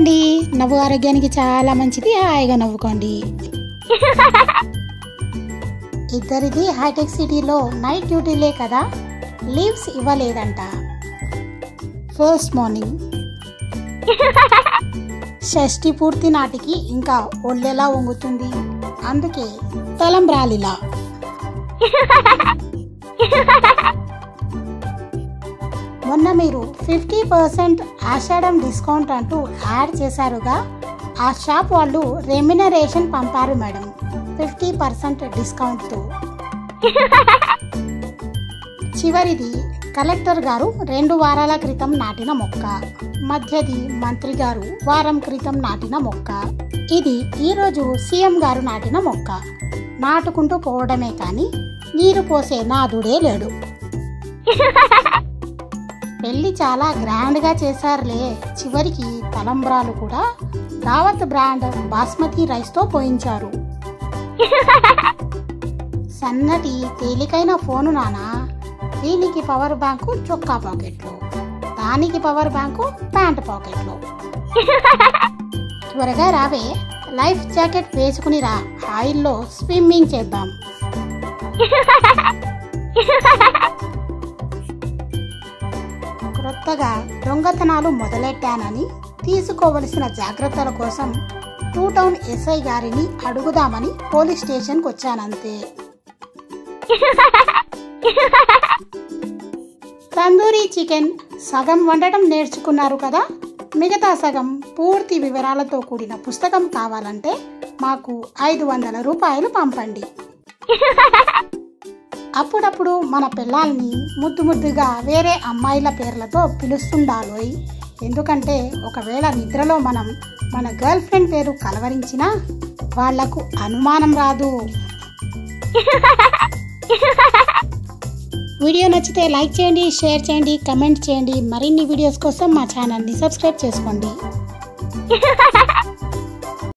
నవ్వండి, నవ్వు ఆరోగ్యానికి చాలా మంచిది. హాయిగా నవ్వుకోండి. ఇద్దరిది హైటెక్ సిటీలో నైట్ డ్యూటీలే కదా, లీవ్స్ ఇవ్వలేదంట. ఫస్ట్ మార్నింగ్ షష్ఠి పూర్తి నాటికి ఇంకా ఒళ్ళెలా వంగుతుంది, అందుకే తలంబ్రాలిలా. మొన్న మీరు 50% ఆషాఢం డిస్కౌంట్ అంటూ యాడ్ చేశారుగా, ఆ షాప్ వాళ్ళు రెమ్యునరేషన్ పంపారు మేడం 50% డిస్కౌంట్తో. చివరిది కలెక్టర్ గారు 2 వారాల క్రితం నాటిన మొక్క, మధ్యది మంత్రి గారు వారం క్రితం నాటిన మొక్క, ఇది ఈరోజు సీఎం గారు నాటిన మొక్క. నాటుకుంటూ పోవడమే కానీ నీరు పోసే నాదుడే లేడు. పెళ్లి చాలా గ్రాండ్గా చేశారులే, చివరికి తలంబ్రాలు కూడా దావత్ బ్రాండ్ బాస్మతి రైస్తో పోయించారు. సన్నటి తేలికైన ఫోను నానా, దీనికి పవర్ బ్యాంకు చొక్కా పాకెట్లో, దానికి పవర్ బ్యాంకు ప్యాంట్ పాకెట్లో. త్వరగా రావే, లైఫ్ జాకెట్ వేసుకుని రా, ఆయిల్లో స్విమ్మింగ్ చేద్దాం. కొత్తగా దొంగతనాలు మొదలెట్టానని తీసుకోవలసిన జాగ్రత్తల కోసం 2 టౌన్ ఎస్ఐ గారిని అడుగుదామని పోలీస్ స్టేషన్కి వచ్చానంతే. తందూరీ చికెన్ సగం వండటం నేర్చుకున్నారు కదా, మిగతా సగం పూర్తి వివరాలతో కూడిన పుస్తకం కావాలంటే మాకు 500 రూపాయలు పంపండి. అప్పుడప్పుడు మన పిల్లల్ని ముద్దు ముద్దుగా వేరే అమ్మాయిల పేర్లతో పిలుస్తుండాలోయ్, ఎందుకంటే ఒకవేళ నిద్రలో మనం మన గర్ల్ ఫ్రెండ్ పేరు కలవరించినా వాళ్లకు అనుమానం రాదు. వీడియో నచ్చితే లైక్ చేయండి, షేర్ చేయండి, కమెంట్ చేయండి. మరిన్ని వీడియోస్ కోసం మా ఛానల్ని సబ్స్క్రైబ్ చేసుకోండి.